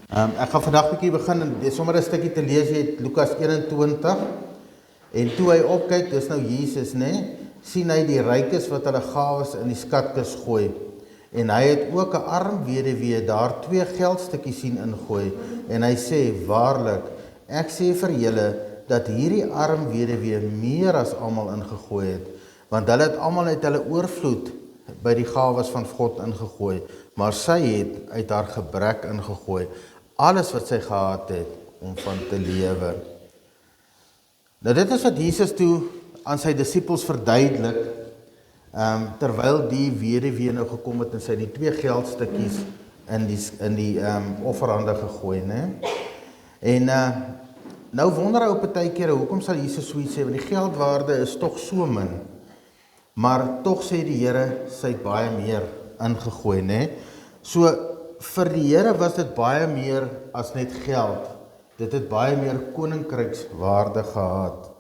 Ek gaan vandag 'n bietjie begin en sommer 'n stukkie te lees uit Lukas 21. En toe hy opkyk, dis nou Jesus, né? Sien hy die rykes wat hulle gawes in die skatkis gooi. En hy het ook 'n arm weduwee daar 2 geldstukkies sien ingooi. En hy sê, waarlik, ek sê vir julle dat hierdie arm weduwee meer as almal ingegooi het, want hulle het almal uit hulle oorvloed by die gawes van God ingegooi, maar sy het uit haar gebrek ingegooi alles wat sy gehad het om van te lewe. Nou dit is wat Jesus toe aan sy disippels verduidelik, terwyl die weduwee nou gekom het en sy die 2 geldstukkies in die offerhande gegooi, né? En nou wonder hy op partykeer, hoekom sal Jesus so iets sê, want die geldwaarde is tog so min, maar tog sê die Here, sy het baie meer ingegooi, né? So vir die Here was dit baie meer as net geld. Dit het baie meer koninkrykswaarde gehad.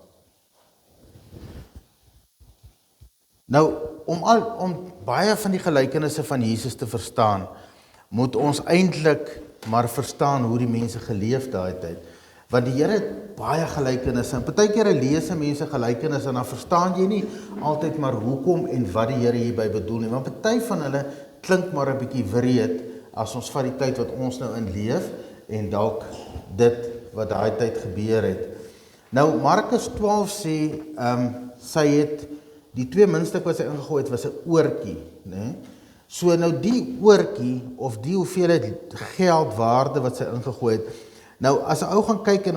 Nou, om baie van die gelykenisse van Jesus te verstaan, moet ons eintlik maar verstaan hoe die mense geleef daai tyd. Want die Here het baie gelykenisse. En partykeer lees mense gelykenisse en dan verstaan jy nie altyd maar hoekom en wat die Here hierby bedoel nie. Want party van hulle klink maar 'n bietjie wreed as ons vat die tyd wat ons nou in leef en dalk dit wat daai tyd gebeur het. Nou Markus 12 sê, sy het die 2 muntstuk wat sy ingegooi het was 'n oortjie, né? So nou die oortjie of die hoeveelheid geldwaarde wat sy ingegooi het. Nou as 'n ou gaan kyk en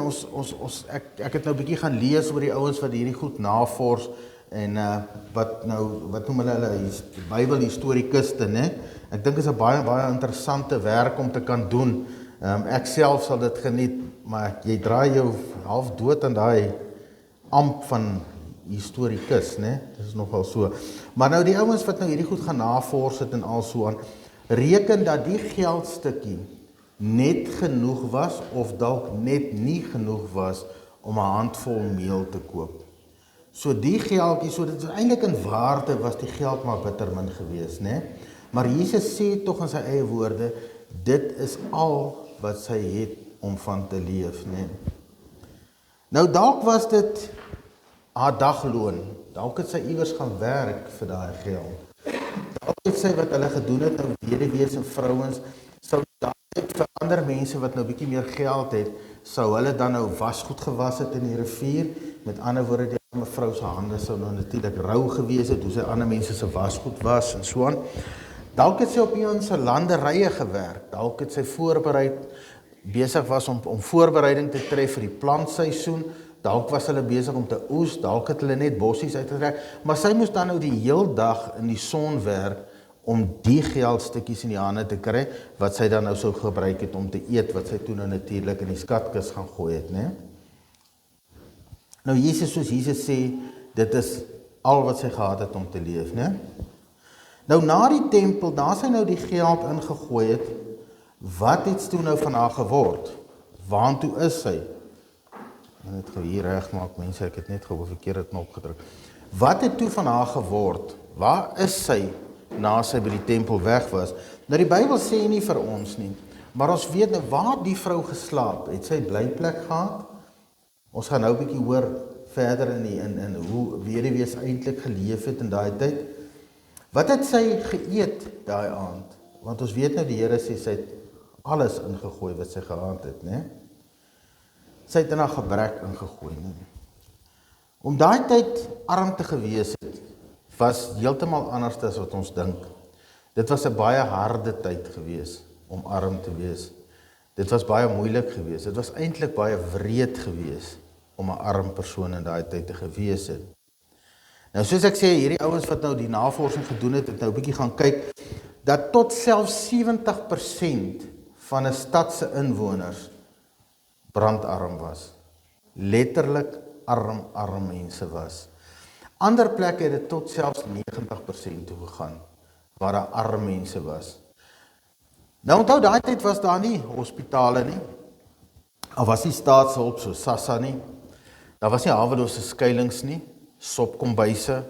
ek het nou 'n bietjie gaan lees oor die ouens wat hierdie goed navors en wat noem hulle Bybelhistorikuste, né? Ek dink is 'n baie interessante werk om te kan doen. Ek self sal dit geniet, maar jy draai jou half dood aan daai amp van historikus, né? Dit is nogal so. Maar nou die ouens wat nou hierdie goed gaan navors het en al so aan, reken dat die geldstukkie net genoeg was of dalk net nie genoeg was om 'n handvol meel te koop. So die geldjie, so dit is eintlik in waarde was die geld maar bitter min gewees, né? Maar Jesus sê tog in sy eie woorde, dit is al wat sy het om van te leef, né? Nou dalk was dit haar dagloon, dalk het sy iewers gaan werk vir daai geld. Dalk het sy wat hulle gedoen het, nou weduwees en vrouens, sou dalk vir ander mense wat nou bietjie meer geld het, sou hulle dan nou wasgoed gewas het in die rivier. Met ander woorde, die arme vrou se hande sou nou natuurlik rou gewees het, hoe sy ander mense se wasgoed was en so aan. Dalk het sy op iemand se landerye gewerk, dalk het sy besig was om voorbereiding te tref vir die plantseisoen, dalk was hulle besig om te oes, dalk het hulle net bossies uitgetrek, maar sy moes dan nou die heel dag in die son werk om die geldstukkies in die hande te kry, wat sy dan nou sou gebruik het om te eet, wat sy toe nou natuurlik in die skatkis gaan gooi het, né? Nou soos Jesus sê, dit is al wat sy gehad het om te leef, né? Nou na die tempel, daar sy nou die geld ingegooi het, wat het toe nou van haar geword? Waartoe is sy? En dit gou hier reg maak, mense, ek het net gou 'n verkeerde knop gedruk. Wat het toe van haar geword? Waar is sy na sy by die tempel weg was? Nou die Bybel sê nie vir ons nie, maar ons weet nou waar die vrou geslaap. Het sy blyplek gehad? Ons gaan nou 'n bietjie hoor verder in hoe weduwees eintlik geleef het in daai tyd. Wat het sy geëet daai aand? Want ons weet nou die Here sê sy het alles ingegooi wat sy gehad het, né? Sy het in haar gebrek ingegooi, né? Om daai tyd arm te gewees het, was heeltemal anders as wat ons dink. Dit was 'n baie harde tyd gewees om arm te wees. Dit was baie moeilik gewees. Dit was eintlik baie wreed gewees om 'n arm persoon in daai tyd te gewees het. Nou soos ek sê, hierdie ouens wat nou die navorsing gedoen het, het nou 'n bietjie gaan kyk, dat tot selfs 70% van 'n stad se inwoners brandarm was. Letterlik arm mense was. Ander plekke het dit tot selfs 90% toe gegaan, waar daar arm mense was. Nou onthou, daai tyd was daar nie hospitale nie, daar was nie staatshulp so SASSA nie, daar was nie hawelose skuilings nie, sopkombuise,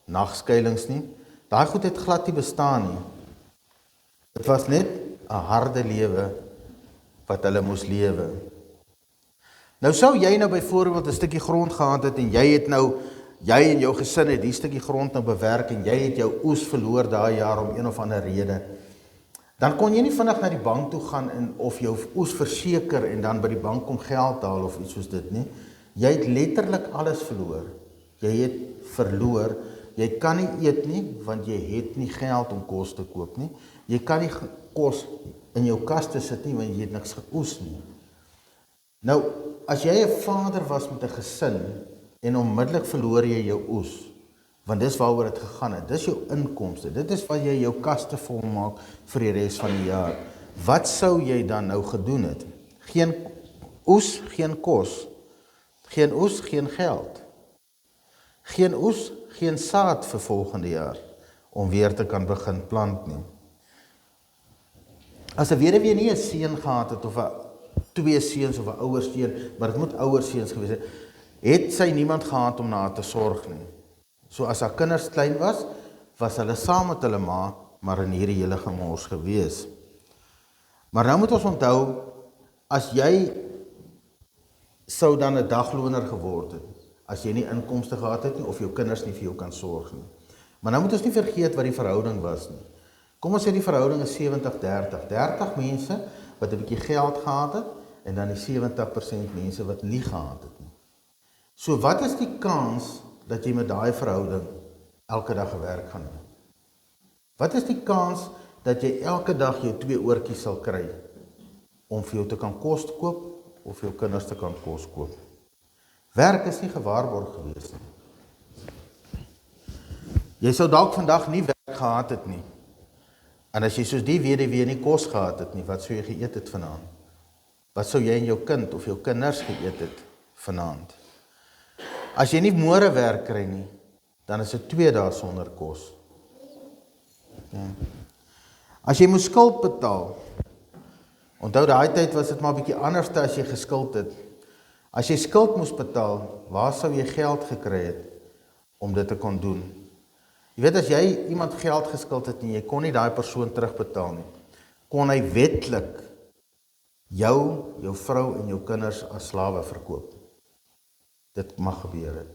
nagskuilings nie, daai goed het glad nie bestaan nie. Dit was net 'n harde lewe wat hulle moes lewe. Nou sou jy nou byvoorbeeld 'n stukkie grond gehad het en jy en jou gesin het die stukkie grond nou bewerk en jy het jou oes verloor daai jaar om een of ander rede, dan kon jy nie vinnig na die bank toe gaan of jou oes verseker en dan by die bank kom geld haal of iets soos dit nie. Jy het letterlik alles verloor. Jy het verloor. Jy kan nie eet nie, want jy het nie geld om kos te koop nie. Jy kan nie kos in jou kaste sit nie, want jy het niks geoes nie. Nou, as jy 'n vader was met 'n gesin en onmiddellik verloor jy jou oes, want dis waaroor dit gegaan het, dis jou inkomste, dit is wat jy jou kaste volmaak vir die res van die jaar. Wat sou jy dan nou gedoen het? Geen oes, geen kos. Geen oes, geen geld. Geen oes, geen saad vir volgende jaar, om weer te kan begin plant nie. As 'n weduwee nie 'n seun gehad het, of 2 seuns of 'n ouer seun, maar dit moet ouer seuns gewees het sy niemand gehad om na haar te sorg nie. So as haar kinders klein was hulle saam met hulle ma, maar in hierdie hele gemors gewees. Maar nou moet ons onthou, as jy sou dan 'n dagloner geword het, as jy nie inkomste gehad het nie, of jou kinders nie vir jou kan sorg nie. Maar nou moet ons nie vergeet wat die verhouding was nie. Kom ons sê die verhouding is 70-30. 30 mense wat 'n bietjie geld gehad het, en dan die 70% mense wat nie gehad het nie. So wat is die kans dat jy met daai verhouding elke dag gewerk gaan doen? Wat is die kans dat jy elke dag jou 2 oortjies sal kry om vir jou te kan kos koop of vir jou kinders te kan kos koop? Werk is nie gewaarborg gewees nie. Jy sou dalk vandag nie werk gehad het nie. En as jy soos die weduwee nie kos gehad het nie, wat sou jy geëet het vanaand? Wat sou jy en jou kind of jou kinders geëet het vanaand? As jy nie môre werk kry nie, dan is dit 2 dae sonder kos. Ja. As jy moes skuld betaal, onthou daai tyd was dit maar 'n bietjie anders as jy geskuld het. As jy skuld moes betaal, waar sou jy geld gekry het om dit te kon doen? Jy weet, as jy iemand geld geskuld het en jy kon nie daai persoon terugbetaal nie, kon hy wetlik jou vrou en jou kinders as slawe verkoop. Dit mag gebeur het.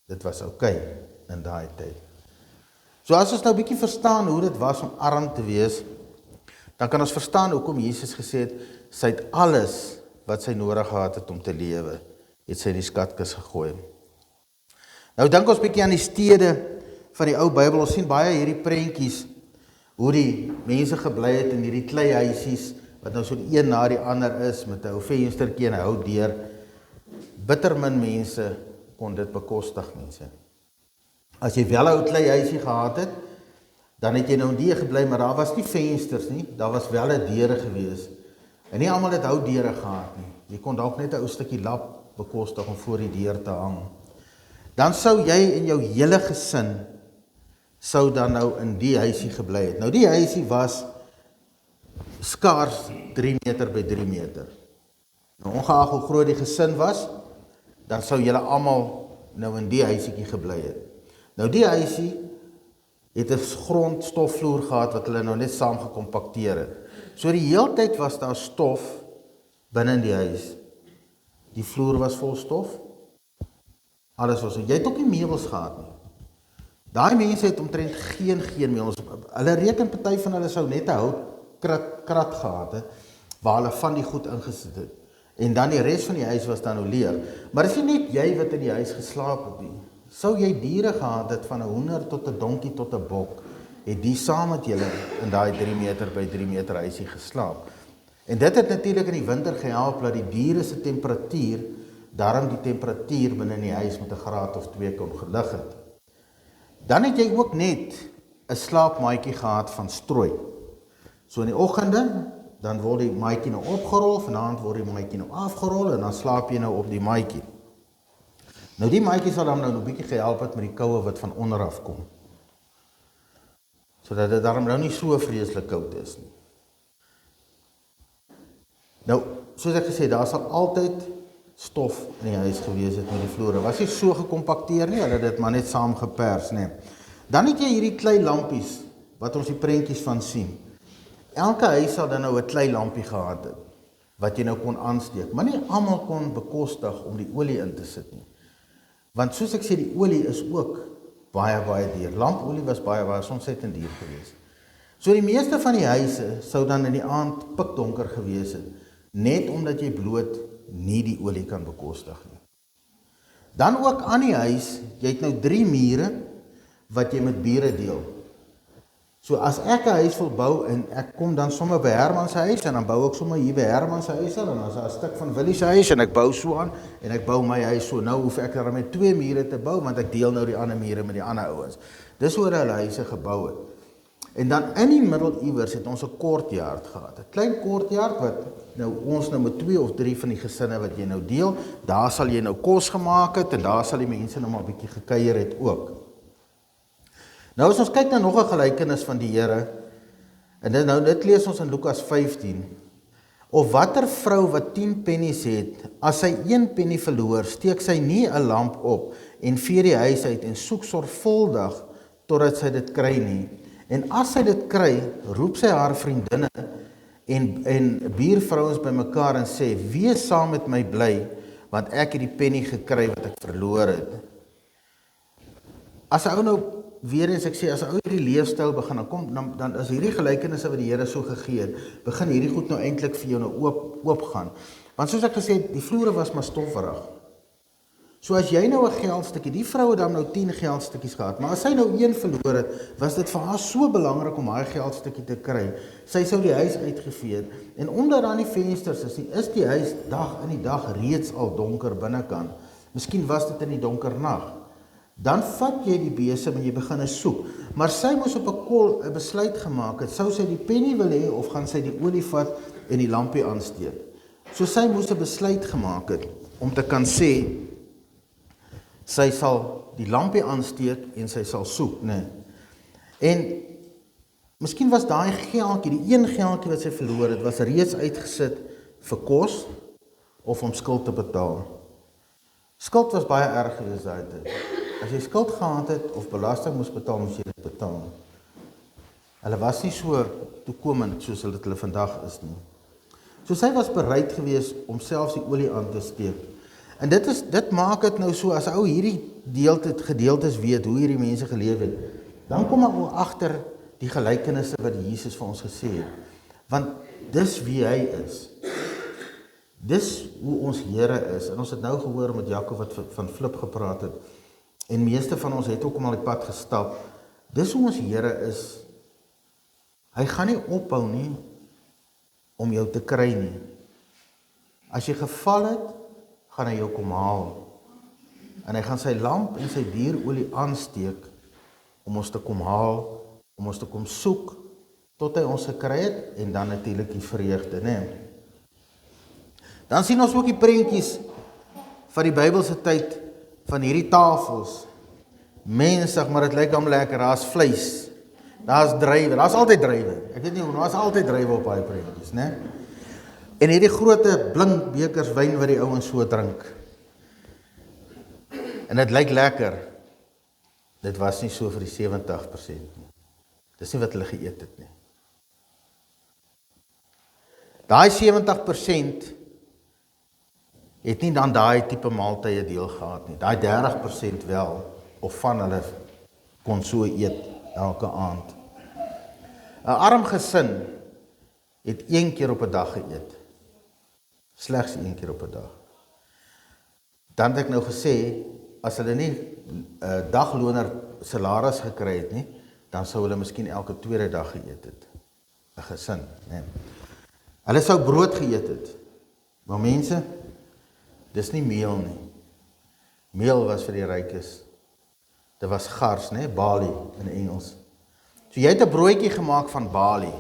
Dit was oukei in daai tyd. So as ons nou 'n bietjie verstaan hoe dit was om arm te wees, dan kan ons verstaan hoekom Jesus gesê het, sy het alles wat sy nodig gehad het om te lewe, het sy in die skatkis gegooi. Nou dink ons bietjie aan die stede van die ou Bybel. Ons sien baie hierdie prentjies, hoe die mense gebly het in hierdie kleihuisies, wat nou so die een na die ander is, met 'n ou venstertjie en 'n ou deur. Bitter min mense kon dit bekostig, mense. As jy wel 'n ou kleihuisie gehad het, dan het jy nou in die gebly, maar daar was nie vensters nie, daar was wel 'n deure gewees. En nie almal het ou deure gehad nie. Jy kon dalk net 'n ou stukkie lap bekostig om voor die deur te hang. Dan sou jy en jou hele gesin sou dan nou in die huisie gebly het. Nou die huisie was skaars 3 meter by 3 meter. Nou ongeag hoe groot die gesin was, dan sou julle almal nou in die huisietjie gebly het. Nou die huisie het 'n grondstofvloer gehad wat hulle nou net saam gekompakteer het. So die heeltyd was daar stof binne in die huis. Die vloer was vol stof. Alles was so. Jy het ook nie meubels gehad nie. Daai mense het omtrent geen meubels. Hulle reken party van hulle sou net 'n houtkrat gehad het waar hulle van die goed ingesit het. En dan die res van die huis was dan nou leeg. Maar is nie net jy wat in die huis geslaap het nie. Sou jy diere gehad het van 'n hoender tot 'n donkie tot 'n bok, het die saam met julle in daai 3 meter by 3 meter huisie geslaap. En dit het natuurlik in die winter gehelp dat die diere se temperatuur, daarom die temperatuur binne in die huis met 'n graad of 2 kon gelig het. Dan het jy ook net 'n slaapmaatjie gehad van strooi. So in die oggende, dan word die maatjie nou opgerol, vanaand word die maatjie nou afgerol en dan slaap jy nou op die maatjie. Nou die maatjie sal dan nou 'n bietjie gehelp het met die koue wat van onder af kom. Sodat dit daarom nou nie so vreeslik koud is nie. Nou, soos ek gesê, daar sal altyd stof in die huis gewees het met die vloere. Was nie so gekompakteer nie, hulle het dit maar net saam gepers, nee. Dan het jy hierdie klei lampies wat ons die prentjies van sien. Elke huis sal dan nou 'n klei lampie gehad het. wat jy nou kon aansteek. Maar nie almal kon bekostig om die olie in te sit nie. Want soos ek sê, die olie is ook baie duur. Lampolie was baie ontsettend duur geweest. So die meeste van die huise sou dan in die aand pikdonker gewees het, net omdat jy bloot nie die olie kan bekostig nie. Dan ook aan die huis, jy het nou 3 mure wat jy met bure deel. So as ek 'n huis wil bou en ek kom dan sommer by Herman se huis en dan bou ek sommer hier by Herman se huis en dan is daar 'n stuk van Willie se huis en ek bou so aan en ek bou my huis so. Nou hoef ek dan met 2 mure te bou want ek deel nou die ander mure met die ander ouens. Dis hoe hulle huise gebou het. En dan in die middeleeuwers het ons 'n courtyard gehad. 'n Klein courtyard wat nou ons nou met 2 of 3 van die gesinne wat jy nou deel, daar sal jy nou kos gemaak het en daar sal die mense nou maar 'n bietjie gekuier het ook. Nou as ons kyk na nog 'n gelykenis van die Here, en dit lees ons in Lukas 15, of watter vrou wat 10 pennies het, as sy 1 penny verloor, steek sy nie 'n lamp op en vee die huis uit en soek sorgvuldig totdat sy dit kry nie. En as sy dit kry, roep sy haar vriendinne en buurvrouens bymekaar en sê, wees saam met my bly, want ek het die penny gekry wat ek verloor het. As 'n ou nou weer eens ek sê, as 'n ou hierdie leefstyl begin, dan is hierdie gelykenisse wat die Here so gegee het, begin hierdie goed nou eintlik vir jou nou oop gaan. Want soos ek gesê het, die vloere was maar stofferig. So as jy nou 'n geldstukkie, die vrou het dan nou 10 geldstukkies gehad, maar as sy nou 1 verloor het, was dit vir haar so belangrik om daai geldstukkie te kry. Sy sou die huis uitgevee het, en omdat daar nie vensters is die huis dag in die dag reeds al donker binnekant. Miskien was dit in die donker nag. Dan vat jy die besem en jy begin soek. Maar sy moes op 'n kol 'n besluit gemaak het. Sou sy die penny wil hê of gaan sy die olie vat en die lampie aansteek? So sy moes 'n besluit gemaak het om te kan sê sy sal die lampie aansteek en sy sal soek, né? En miskien was daai geldjie, die 1 geldjie wat sy verloor het, was reeds uitgesit vir kos of om skuld te betaal. Skuld was baie erg geweest daai tyd. As jy skuld gehad het of belasting moes betaal, moes jy dit betaal. Hulle was nie so toekomend soos hulle vandag is nie. So sy was bereid geweest om selfs die olie aan te steek. En dit maak dit nou so, as ou hierdie gedeeltes weet hoe hierdie mense geleef het, dan kom ek agter die gelykenisse wat Jesus vir ons gesê het. Want dis wie hy is. Dis hoe ons Here is. En ons het nou gehoor met Jakob wat van Flip gepraat het. En meeste van ons het ook om al die pad gestap. Dis hoe ons Here is. Hy gaan nie ophou nie om jou te kry nie. As jy geval het, gaan hy jou kom haal. En hy gaan sy lamp en sy dierolie aansteek om ons te kom haal, om ons te kom soek, tot hy ons gekry het, en dan natuurlik die vreugde, né? Dan sien ons ook die prentjies van die Bybelse tyd, van hierdie tafels. Mensig, maar dit lyk hom lekker, daar's vleis, daar's druiwe, daar's altyd druiwe. Ek weet nie hoe, daar's altyd druiwe op daai prentjies, né? En hierdie groot blink bekers wyn wat die ouens so drink. En dit lyk lekker. Dit was nie so vir die 70% nie. Dis nie wat hulle geëet het nie. Daai 70% het nie dan daai tipe maaltye deel gehad nie. Daai 30% wel, of van hulle kon so eet elke aand. 'n Arm gesin het 1 keer op 'n dag geëet. Slegs 1 keer op 'n dag. Dan het ek nou gesê, as hulle nie 'n dagloner salaris gekry het nie, dan sou hulle miskien elke tweede dag geëet het. 'n Gesin, né? Hulle sou brood geëet het. Maar mense, dis nie meel nie. Meel was vir die rykes. Dit was gars, né? Barley in Engels. So jy het 'n broodjie gemaak van barley.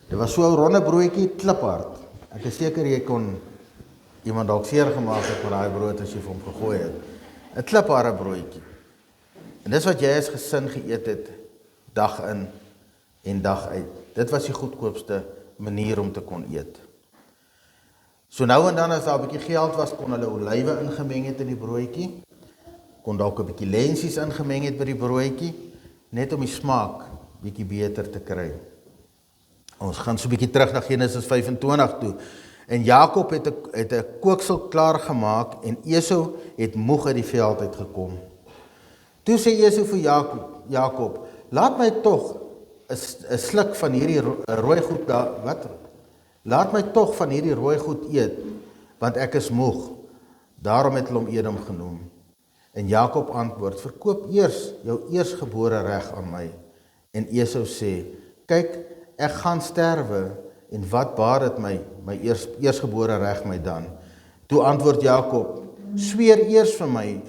Dit was so 'n ronde broodjie, kliphard. Ek is seker jy kon iemand dalk seer gemaak het met daai brood as jy vir hom gegooi het. 'n Klipharde broodjie. En dis wat jy as gesin geëet het, dag in en dag uit. Dit was die goedkoopste manier om te kon eet. So nou en dan as daar 'n bietjie geld was, kon hulle olywe ingemeng het in die broodjie. Kon dalk 'n bietjie lensies ingemeng het by die broodjie, net om die smaak bietjie beter te kry. Ons gaan so 'n bietjie terug na Genesis 25 toe. En Jakob het 'n kooksel klaar gemaak en Esau het moeg uit die veld uitgekom. Toe sê Esau vir Jakob, laat my tog 'n sluk van hierdie rooi goed Laat my tog van hierdie rooi goed eet, want ek is moeg. Daarom het hulle hom Edom genoem. En Jakob antwoord, verkoop eers jou eersgebore reg aan my. En Esau sê, kyk, ek gaan sterwe, en wat baat dit my eersgebore reg my dan? Toe antwoord Jakob, sweer eers vir my.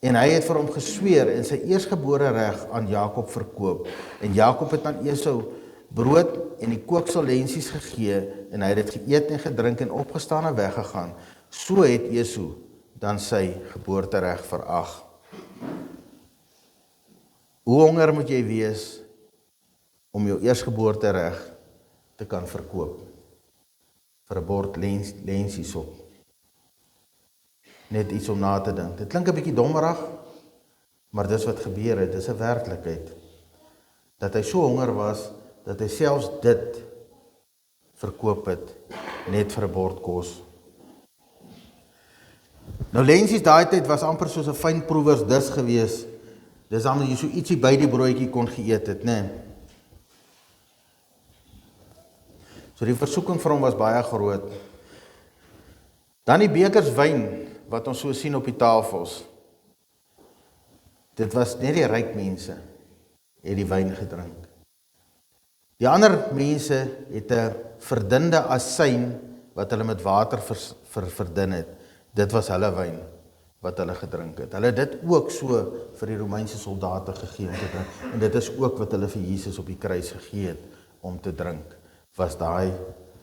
En hy het vir hom gesweer en sy eersgebore reg aan Jakob verkoop. En Jakob het aan Esau brood en die kooksellensies gegee, en hy het dit geëet en gedrink en opgestaan en weggegaan. So het Esau dan sy geboortereg verag. Hoe honger moet jy wees om jou eersgeboortereg te kan verkoop? Vir 'n bord lensies op. Net iets om na te dink. Dit klink 'n bietjie dommerig, maar dis wat gebeur het, dis 'n werklikheid. Dat hy so honger was, dat hy selfs dit verkoop het, net vir 'n bord kos. Nou lensies daai tyd was amper soos 'n fynproevers dis gewees. Dis dan jy so ietsie by die broodjie kon geëet het, né? So die versoeking vir hom was baie groot. Dan die bekers wyn wat ons so sien op die tafels. Dit was net die ryk mense het die wyn gedrink. Die ander mense het 'n verdunde asyn wat hulle met water verdun het. Dit was hulle wyn wat hulle gedrink het. Hulle het dit ook so vir die Romeinse soldate gegee om te drink. En dit is ook wat hulle vir Jesus op die kruis gegee het om te drink. Was daai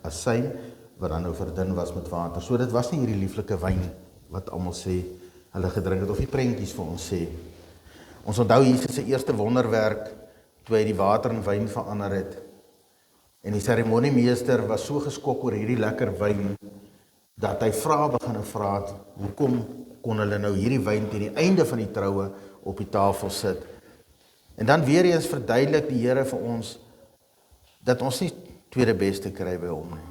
asyn wat dan nou verdun was met water. So dit was nie hierdie lieflike wyn wat almal sê hulle gedrink het of die prentjies vir ons sê. Ons onthou Jesus se eerste wonderwerk toe hy die water in wyn verander het. En die seremoniemeester was so geskok oor hierdie lekker wyn dat hy begin vra het, hoekom kon hulle nou hierdie wyn teen die einde van die troue op die tafel sit? En dan weer eens verduidelik die Here vir ons dat ons nie tweede beste kry by hom nie.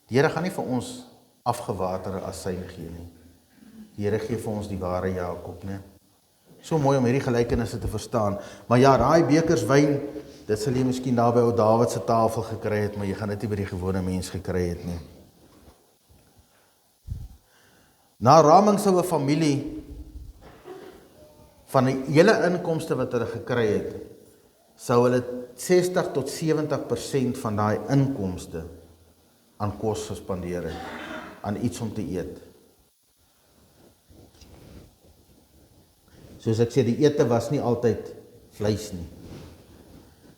Die Here gaan nie vir ons afgewaterde asyn gee nie. Die Here gee vir ons die ware Jakob, né? So mooi om hierdie gelykenisse te verstaan. Maar ja, daai bekers wyn, dit sal jy miskien daar by ou Dawid se tafel gekry het, maar jy gaan dit nie by die gewone mens gekry het nie. Na raming sou 'n familie van die hele inkomste wat hulle gekry het, sou hulle 60 tot 70% van daai inkomste aan kos gespandeer het, aan iets om te eet. Soos ek sê, die ete was nie altyd vleis nie.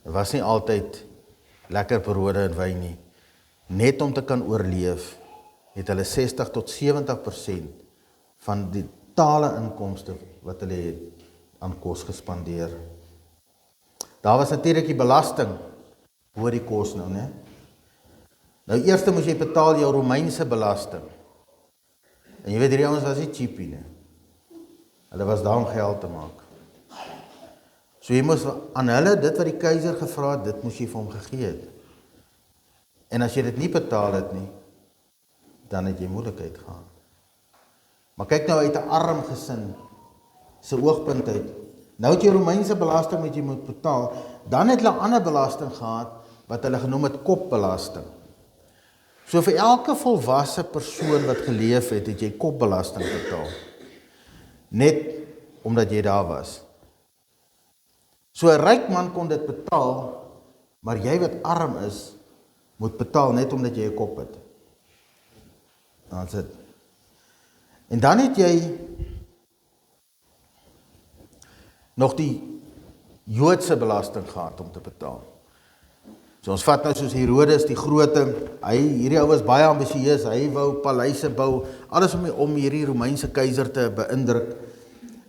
Dit was nie altyd lekker brode en wyn nie. Net om te kan oorleef, het hulle 60 tot 70% van die totale inkomste wat hulle het aan kos gespandeer. Daar was natuurlik die belasting oor die kos nou, né? Nou eers moes jy betaal jou Romeinse belasting. En jy weet hierdie ouens was nie cheapie nie. Hulle was daar om geld te maak. So jy moes aan hulle dit wat die keiser gevra het, dit moes jy vir hom gegee het. En as jy dit nie betaal het nie, dan het jy moeilikheid gehad. Maar kyk nou uit 'n arm gesin se oogpunt uit. Nou het jy Romeinse belasting wat jy moet betaal, dan het hulle 'n ander belasting gehad wat hulle genoem het kopbelasting. So vir elke volwasse persoon wat geleef het, het jy kopbelasting betaal. Net omdat jy daar was. So 'n ryk man kon dit betaal, maar jy wat arm is, moet betaal net omdat jy 'n kop het. That's it. En dan het jy nog die Joodse belasting gehad om te betaal. So ons vat nou soos Herodes die Grote, hierdie ou was baie ambisieus, hy wou paleise bou, alles om hierdie Romeinse keiser te beïndruk.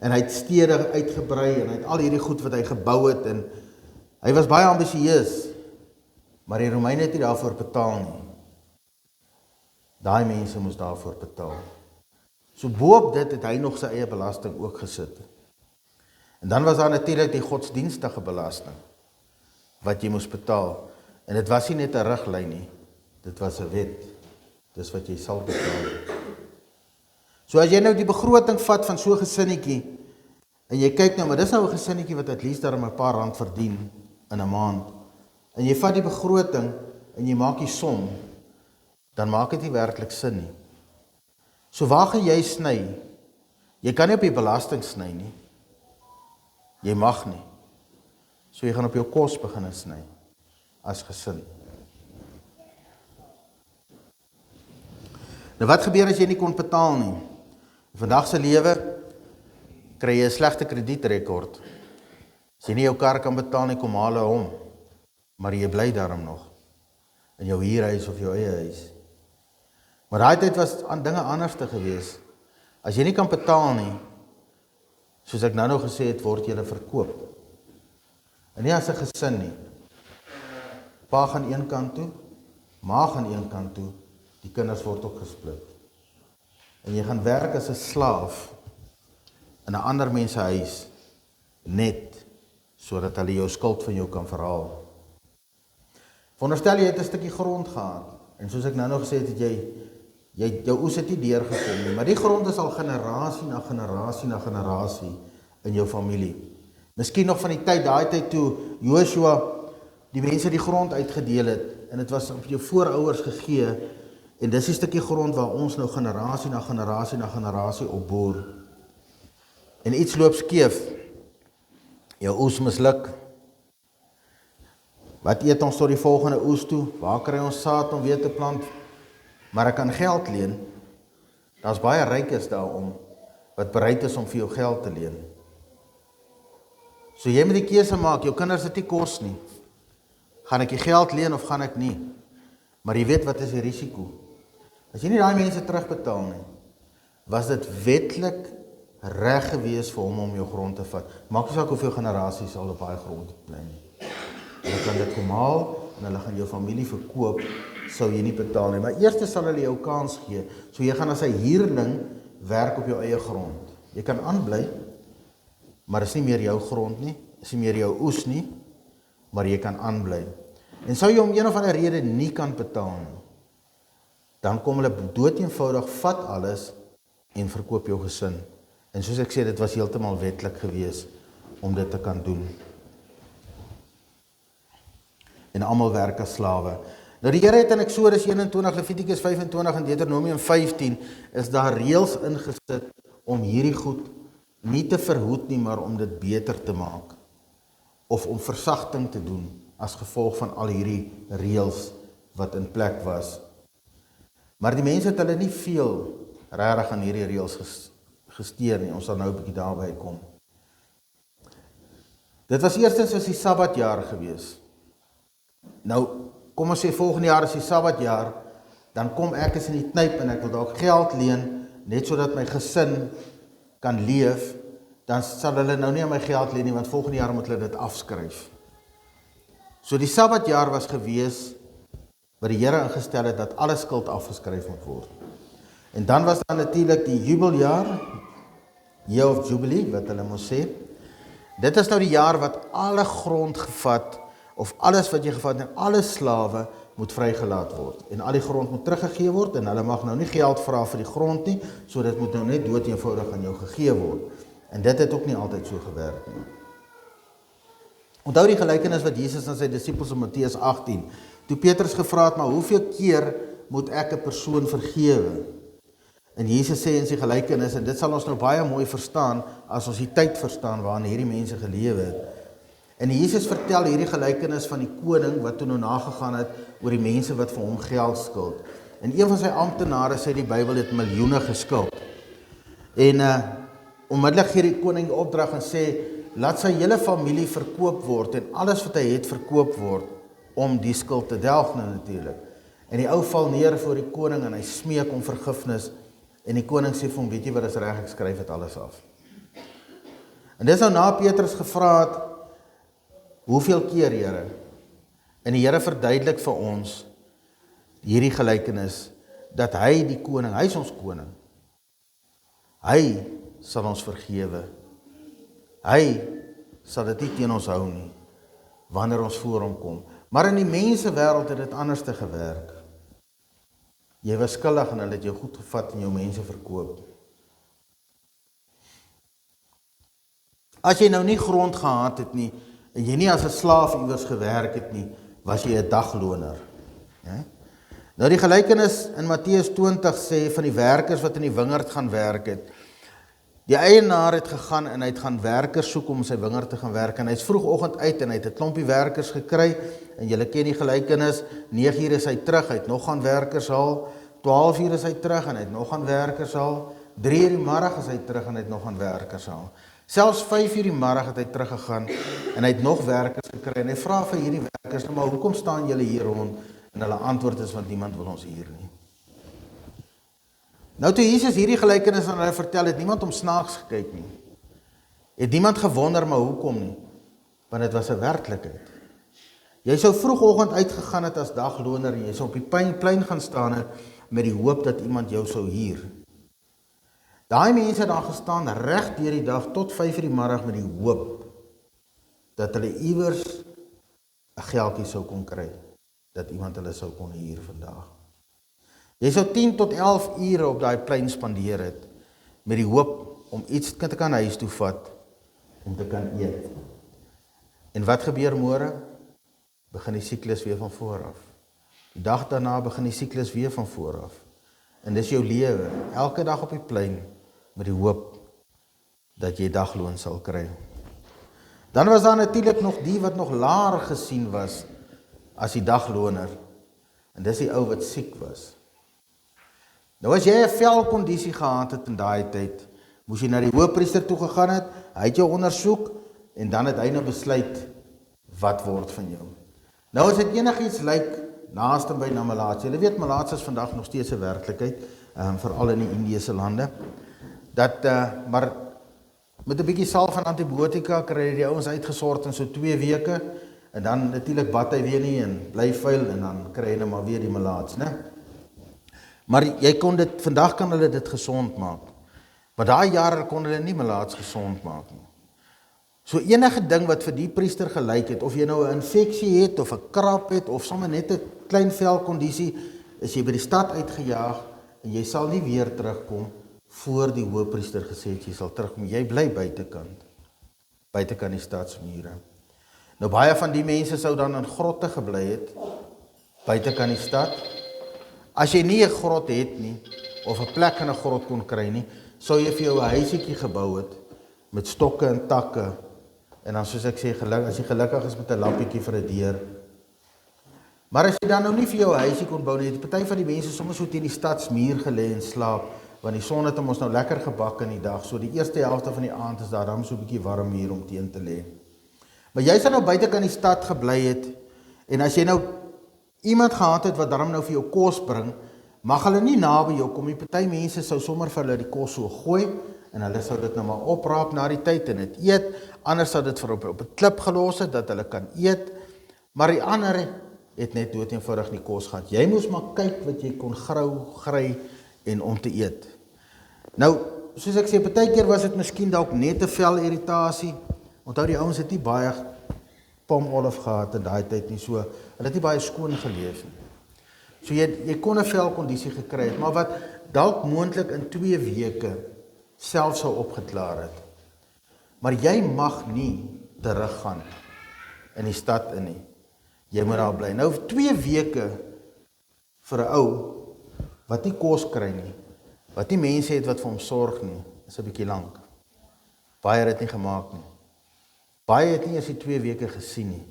En hy het stede uitgebrei en hy het al hierdie goed wat hy gebou het en hy was baie ambisieus, maar die Romeine het nie daarvoor betaal nie. Daai mense moes daarvoor betaal. So boop dit het hy nog sy eie belasting ook gesit. En dan was daar natuurlik die godsdienstige belasting wat jy moes betaal. En dit was nie net 'n riglyn nie. Dit was 'n wet. Dis wat jy sal betaal. So as jy nou die begroting vat van so 'n gesinnetjie, en jy kyk nou, maar dis nou 'n gesinnetjie wat at least daarom 'n paar rand verdien in 'n maand, en jy vat die begroting, en jy maak die som, dan maak dit nie werklik sin nie. So waar gaan jy sny? Jy kan nie op die belasting sny nie. Jy mag nie. So jy gaan op jou kos begin sny, as gesin. Nou wat gebeur as jy nie kon betaal nie? In vandag se lewe kry jy 'n slegte kredietrekord. As jy nie jou kar kan betaal nie, kom haal hom. Maar jy bly daarom nog in jou huurhuis of jou eie huis. Maar daai tyd was dinge anders te gewees. As jy nie kan betaal nie, soos ek nou gesê het, word jy verkoop. En nie as 'n gesin nie. Pa gaan een kant toe, ma gaan een kant toe, die kinders word ook gesplit. En jy gaan werk as 'n slaaf in 'n ander mens se huis, net sodat hulle jou skuld van jou kan verhaal. Veronderstel jy het 'n stukkie grond gehad, en soos ek nou gesê het, jou oes het nie deurgekom nie, maar die grond is al generasie na generasie na generasie in jou familie. Miskien nog van die tyd, daai tyd toe Joshua die mense die grond uitgedeel het, en dit was op jou voorouers gegee, en dis die stukkie grond waar ons nou generasie na generasie na generasie opboer. En iets loop skeef, jou oes misluk. Wat eet ons tot die volgende oes toe? Waar kry ons saad om weer te plant? Maar ek kan geld leen. Daar's baie rykes daarom, wat bereid is om vir jou geld te leen. So jy moet die keuse maak, jou kinders het nie kos nie. Gaan ek die geld leen of gaan ek nie? Maar jy weet wat is die risiko. As jy nie daai mense terugbetaal nie, was dit wetlik reg gewees vir hom om jou grond te vat. Maak nie saak hoeveel generasies al op daai grond bly nie. Hulle kan dit kom haal, en hulle gaan jou familie verkoop, sou jy nie betaal nie. Maar eers sal hulle jou kans gee. So jy gaan as 'n huurling werk op jou eie grond. Jy kan aanbly, maar is nie meer jou grond nie, is nie meer jou oes nie, maar jy kan aanbly. En sou jy om een of ander rede nie kan betaal nie, dan kom hulle doodeenvoudig, vat alles en verkoop jou gesin. En soos ek sê, dit was heeltemal wetlik gewees om dit te kan doen. En almal werk as slawe. Nou die Here het in Eksodus 21, Levitikus 25 en Deuteronomium 15 is daar reëls ingesit om hierdie goed nie te verhoed nie, maar om dit beter te maak. Of om versagting te doen as gevolg van al hierdie reëls wat in plek was. Maar die mense het hulle nie veel regtig aan hierdie reëls gesteer nie. Ons sal nou 'n bietjie daarby kom. Dit was eerstens die Sabbatjaar gewees. Nou, kom ons sê volgende jaar is die Sabbatjaar, dan kom ek is in die knyp en ek wil dalk geld leen, net sodat my gesin kan leef, dan sal hulle nou nie aan my geld leen nie, want volgende jaar moet hulle dit afskryf. So die Sabbatjaar was gewees, wat die Here ingestel het, dat alle skuld afgeskryf moet word. En dan was daar natuurlik die jubeljaar, Year of Jubilee, wat hulle moes sê. Dit is nou die jaar wat alle grond gevat, of alles wat jy gevat het, en alle slawe moet vrygelaat word. En al die grond moet teruggegee word, en hulle mag nou nie geld vra vir die grond nie, so dit moet nou net doodeenvoudig aan jou gegee word. En dit het ook nie altyd so gewerk nie. Onthou die gelykenis wat Jesus aan sy disippels in Matteus 18, toe Petrus gevra het, maar hoeveel keer moet ek 'n persoon vergewe? En Jesus sê in sy gelykenis, en dit sal ons nou baie mooi verstaan, as ons die tyd verstaan waarin hierdie mense gelewe het. En Jesus vertel hierdie gelykenis van die koning, wat toe nou nagegaan het, oor die mense wat vir hom geld skuld. En een van sy amptenare, sê die Bybel, het miljoene geskuld. En onmiddellik gee die koning opdrag en sê, laat sy hele familie verkoop word, en alles wat hy het verkoop word, om die skuld te delg nou natuurlik. En die ou val neer voor die koning, en hy smeek om vergifnis, en die koning sê vir hom, weet jy wat is reg, ek skryf dit alles af. En dis nou na Petrus gevra het, hoeveel keer, Here? En die Here verduidelik vir ons, hierdie gelykenis, dat hy die koning, hy is ons koning, hy sal ons vergewe, hy sal dit nie teen ons hou nie, wanneer ons voor hom kom. Maar in die mensewêreld het dit anders te gewerk. Jy was skuldig en hulle het jou goed gevat en jou mense verkoop. As jy nou nie grond gehad het nie, en jy nie as 'n slaaf iewers gewerk het nie, was jy 'n dagloner. Ja? Nou die gelykenis in Matteus 20 sê van die werkers wat in die wingerd gaan werk het. Die eienaar het gegaan en hy het gaan werkers soek om sy wingerd te gaan werk, en hy is vroegoggend uit en hy het 'n klompie werkers gekry, en julle ken die gelykenis, 9 uur is hy terug, hy het nog gaan werkers haal, 12 uur is hy terug en hy het nog gaan werkers haal, 3 uur die middag is hy terug en hy het nog gaan werkers haal. Selfs 5 uur die middag het hy teruggegaan en hy het nog werkers gekry, en hy vra vir hierdie werkers, nou maar hoekom staan julle hier rond? En hulle antwoord is, want niemand wil ons hier nie. Nou toe Jesus hierdie gelykenis aan hulle vertel, het niemand om snaaks gekyk nie. Het niemand gewonder, maar hoekom nie? Want dit was 'n werklikheid. Jy sou vroegoggend uitgegaan het as dagloner en jy sou op die plein gaan staan het met die hoop dat iemand jou sou huur. Daai mense het daar gestaan reg deur die dag tot 5 uur die middag met die hoop dat hulle iewers 'n geldjie sou kon kry, dat iemand hulle sou kon huur vandag. Jy sou 10 tot 11 ure op daai plein spandeer het met die hoop om iets te kan huis toe vat om te kan eet. En wat gebeur môre? Begin die siklus weer van voor af. Die dag daarna begin die siklus weer van voor af. En dis jou lewe, elke dag op die plein met die hoop dat jy dagloon sal kry. Dan was daar natuurlik nog die wat nog laer gesien was as die dagloner. En dis die ou wat siek was. Nou as jy 'n velkondisie gehad het in daai tyd, moes jy na die hoëpriester toe gegaan het, hy het jou ondersoek en dan het hy nou besluit wat word van jou. Nou as dit enigiets lyk naaste by na malaatse. Julle weet malaatse is vandag nog steeds 'n werklikheid, veral in die Indiese lande. Dat maar met 'n bietjie salf en antibiotika kry jy die ouens uitgesort in so 2 weke en dan natuurlik bad hy weer nie en bly vuil en dan kry jy nou maar weer die malaats, né? Maar jy kon dit, vandag kan hulle dit gesond maak. Maar daai jare kon hulle nie malaats gesond maak nie. So enige ding wat vir die priester gelyk het, of jy nou 'n infeksie het, of 'n krap het, of sommer net 'n klein velkondisie, is jy by die stad uitgejaag, en jy sal nie weer terugkom, voor die hoëpriester gesê het, jy sal terugkom, jy bly buitekant die stadsmure. Nou baie van die mense sou dan in grotte gebly het, buitekant die stad. As jy nie 'n grot het nie, of 'n plek in 'n grot kon kry nie, sou jy vir jou 'n huisietjie gebou het, met stokke en takke, en dan soos ek sê, as jy gelukkig is met 'n lampietjie vir 'n deur. Maar as jy dan nou nie vir jou 'n huisie kon bou nie, het party van die mense soms so teen die stadsmuur gelê en slaap, want die son het ons nou lekker gebak in die dag, so die eerste helfte van die aand is daar dan so 'n bietjie warm hier om teen te lê. Maar jy sal nou buitekant die stad gebly het, en as jy nou iemand gehad het wat daarom nou vir jou kos bring, mag hulle nie naby jou kom nie. Party mense sou sommer vir hulle die kos so gooi, en hulle sou dit nou maar opraap na die tyd en dit eet, anders sou dit vir op 'n klip gelos het, dat hulle kan eet, maar die ander het net dood eenvoudig nie kos gehad. Jy moes maar kyk wat jy kon gry en om te eet. Nou, soos ek sê, partykeer was dit miskien dalk net 'n velirritasie. Onthou die ouens het nie baie palmolive gehad in daai tyd nie, so hulle het nie baie skoon geleef nie. So jy kon 'n velkondisie gekry het, maar wat dalk moontlik in 2 weke self sou opgeklaar het. Maar jy mag nie teruggaan in die stad in nie. Jy moet daar bly. Nou 2 weke vir 'n ou wat nie kos kry nie, wat nie mense het wat vir hom sorg nie, is 'n bietjie lank. Baie het dit nie gemaak nie. Baie het nie eers die 2 weke gesien nie.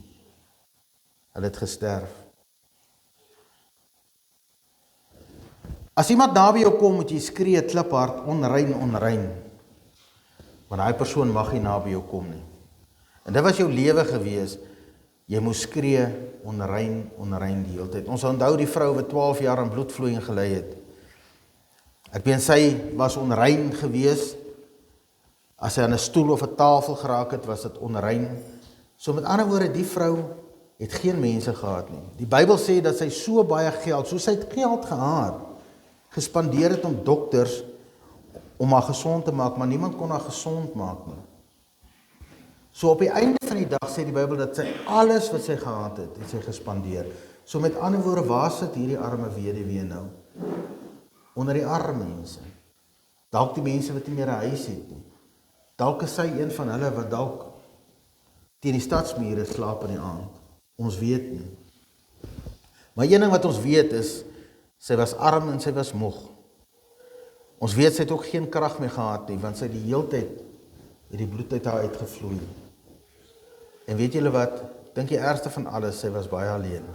Hulle het gesterf. As iemand naby jou kom, moet jy skree kliphard, onrein, onrein. Want daai persoon mag nie naby jou kom nie. En dit was jou lewe gewees. Jy moes skree, onrein, onrein die hele tyd. Ons onthou die vrou wat 12 jaar aan bloedvloeiing gely het. Ek meen, sy was onrein gewees. As sy aan 'n stoel of 'n tafel geraak het, was dit onrein. So met ander woorde, die vrou het geen mense gehad nie. Die Bybel sê dat sy so baie geld, so sy het geld gehad, gespandeer het om dokters om haar gesond te maak, maar niemand kon haar gesond maak nie. So op die einde van die dag sê die Bybel dat sy alles wat sy gehad het, het sy gespandeer. So met ander woorde, waar sit hierdie arme weduwee nou? onder die arme mense. Dalk die mense wat nie meer 'n huis het nie. Dalk is sy een van hulle wat dalk teen die stadsmure slaap in die aand. Ons weet nie. Maar een ding wat ons weet is, sy was arm en sy was moeg. Ons weet sy het ook geen krag meer gehad nie, want sy het die heeltyd het die bloed uit haar uitgevloei. En weet julle wat? Dink die ergste van alles, sy was baie alleen.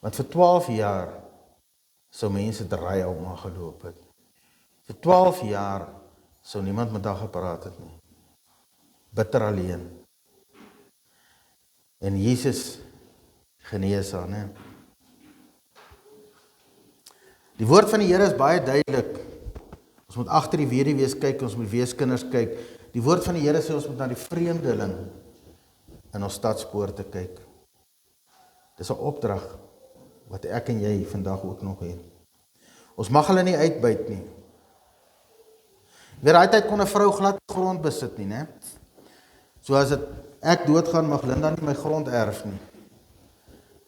Want vir 12 jaar sou mense draai om haar geloop het. Vir 12 jaar sou niemand met haar gepraat het nie. Bitter alleen. En Jesus genees haar, né? Die woord van die Here is baie duidelik. Ons moet agter die weduwees kyk, ons moet weeskinders kyk. Die woord van die Here sê ons moet na die vreemdeling in ons stadspoorte kyk. Dis 'n opdrag wat ek en jy vandag ook nog het. Ons mag hulle nie uitbuit nie. Weer daai tyd kon 'n vrou glad grond besit nie, né? So as ek doodgaan, mag Linda nie my grond erf nie.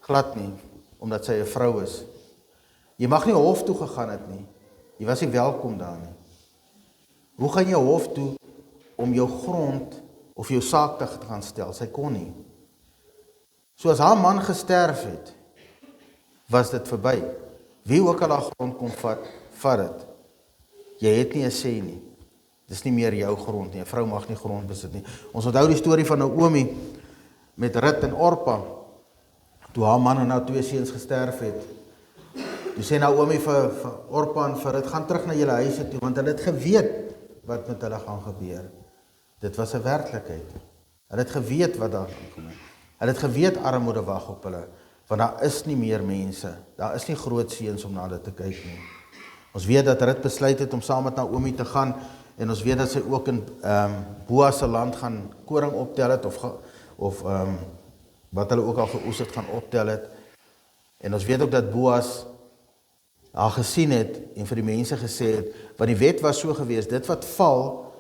Glad nie, omdat sy 'n vrou is. Jy mag nie hof toe gegaan het nie. Jy was nie welkom daar nie. Hoe gaan jy hof toe om jou grond of jou saak te gaan stel? Sy kon nie. So as haar man gesterf het, was dit verby. Wie ook al haar grond kon vat dit. Jy het nie 'n sê nie. Dis nie meer jou grond nie. 'n Vrou mag nie grond besit nie. Ons onthou die storie van Naomi met Rut en Orpa. Toe haar man en haar 2 seuns gesterf het. Toe sê Naomi vir Orpa en vir Rut, gaan terug na julle huise toe, want hulle het geweet wat met hulle gaan gebeur. Dit was 'n werklikheid. Hulle het geweet wat daar gaan kom. Hulle het geweet armoede wag op hulle, want daar is nie meer mense. Daar is nie groot seuns om na hulle te kyk nie. Ons weet dat Rut besluit het om saam met Naomi te gaan, en ons weet dat sy ook in Boas se land gaan koring optel het, of wat hulle ook al geoes het, gaan optel het. En ons weet ook dat Boas haar gesien het, en vir die mense gesê het, want die wet was so gewees, dit wat val,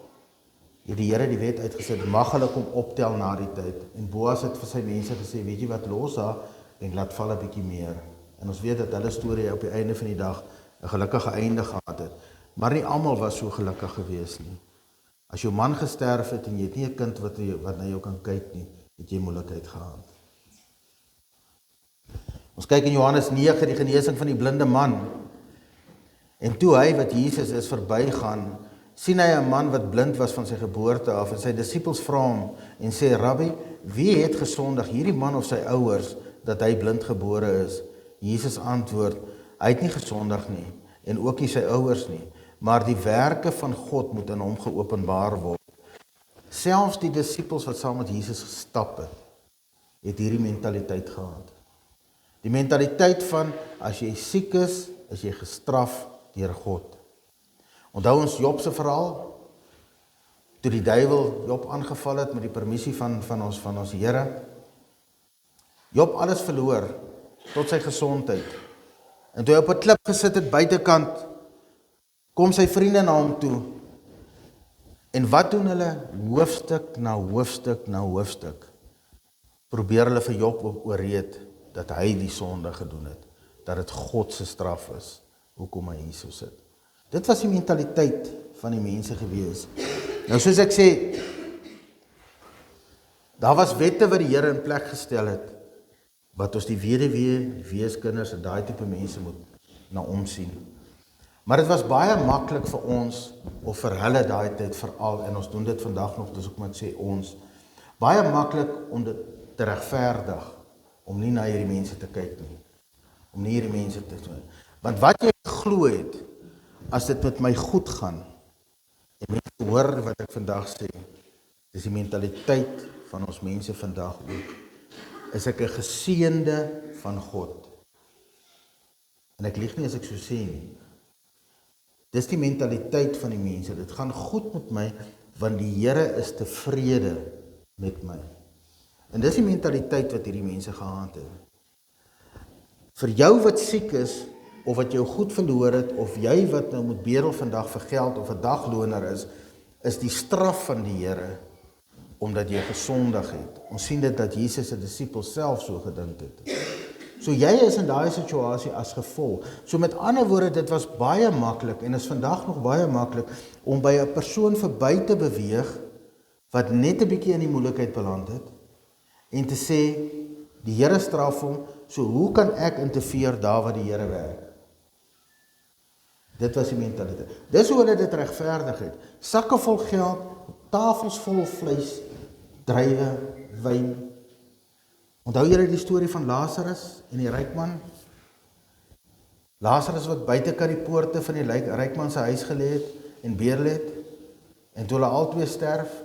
het die Here die wet uitgesit, mag hulle kom optel na die tyd. En Boas het vir sy mense gesê, weet jy wat, los haar, en laat val 'n bietjie meer. En ons weet dat hulle storie op die einde van die dag 'n gelukkige einde gehad het. Maar nie almal was so gelukkig gewees nie. As jou man gesterf het en jy het nie 'n kind wat na jou kan kyk nie, het jy moeilikheid gehad. Ons kyk in Johannes 9, die genesing van die blinde man. En toe hy, wat Jesus is, verbygaan, sien hy 'n man wat blind was van sy geboorte af, en sy disippels vra hom en sê, Rabbi, wie het gesondig, hierdie man of sy ouers, dat hy blind gebore is? Jesus antwoord, hy het nie gesondig nie, en ook nie sy ouers nie, maar die werke van God moet in hom geopenbaar word. Selfs die disippels wat saam met Jesus gestap het hierdie mentaliteit gehad. Die mentaliteit van, as jy siek is jy gestraf deur God. Onthou ons Job se verhaal, toe die duiwel Job aangeval het met die permissie van ons Here. Job alles verloor, tot sy gesondheid. En toe hy op 'n klip gesit het buitekant, kom sy vriende na hom toe. En wat doen hulle? Hoofstuk na hoofstuk na hoofstuk. Probeer hulle vir Job oorreed dat hy die sonde gedoen het. Dat dit God se straf is, hoekom hy hierso sit. Dit was die mentaliteit van die mense gewees. Nou soos ek sê, daar was wette wat die Here in plek gestel het, wat ons die weduwee, die weeskinders en daai tipe mense moet na omsien. Maar dit was baie maklik vir ons, of vir hulle daai tyd veral, en ons doen dit vandag nog, dus ek moet sê ons, baie maklik om dit te regverdig, om nie na hierdie mense te kyk nie, om nie hierdie mense te doen. Want wat jy glo het, as dit met my goed gaan, en mense hoor wat ek vandag sê, dis die mentaliteit van ons mense vandag ook, is ek 'n geseënde van God. En ek lieg nie as ek so sê nie. Dis die mentaliteit van die mense, dit gaan goed met my, want die Here is tevrede met my. En dis die mentaliteit wat hierdie mense gehad het. Vir jou wat siek is, of wat jou goed verloor het, of jy wat nou moet bedel vandag vir geld, of 'n dagloner is die straf van die Here, omdat jy gesondig het. Ons sien dit dat Jesus se disippels self so gedink het. So jy is in daai situasie as gevolg. So met ander woorde, dit was baie maklik en is vandag nog baie maklik om by 'n persoon verby te beweeg wat net 'n bietjie in die moeilikheid beland het en te sê die Here straf hom, so hoe kan ek interfereer daar waar die Here werk? Dit was die mentaliteit. Dis hoe hulle dit regverdig het. Sakke vol geld, tafels vol vleis, druiwe, wyn. Onthou julle die storie van Lazarus en die ryk man? Lazarus wat buitekant die poorte van die ryk man se huis gelê het en bedel het, en toe hulle albei sterf,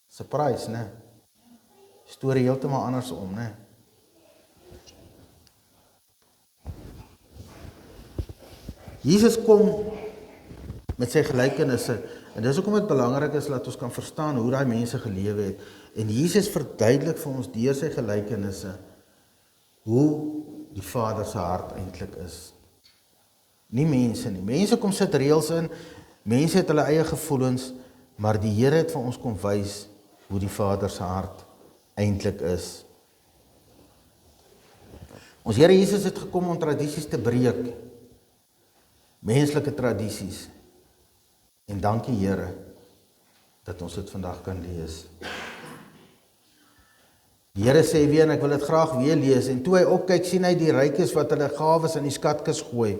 surprise, né? Storie heeltemal andersom, né? Jesus kom met sy gelykenisse, en dis hoekom dit belangrik is dat ons kan verstaan hoe daai mense gelewe het. En Jesus verduidelik vir ons deur sy gelykenisse hoe die Vader se hart eintlik is. Nie mense nie. Mense kom sit reëls in, mense het hulle eie gevoelens, maar die Here het vir ons kom wys hoe die Vader se hart eintlik is. Ons Here Jesus het gekom om tradisies te breek, menslike tradisies. En dankie Here dat ons dit vandag kan lees. Die Here sê weer, en ek wil dit graag weer lees, en toe hy opkyk, sien hy die rykes wat hulle gawes in die skatkis gooi.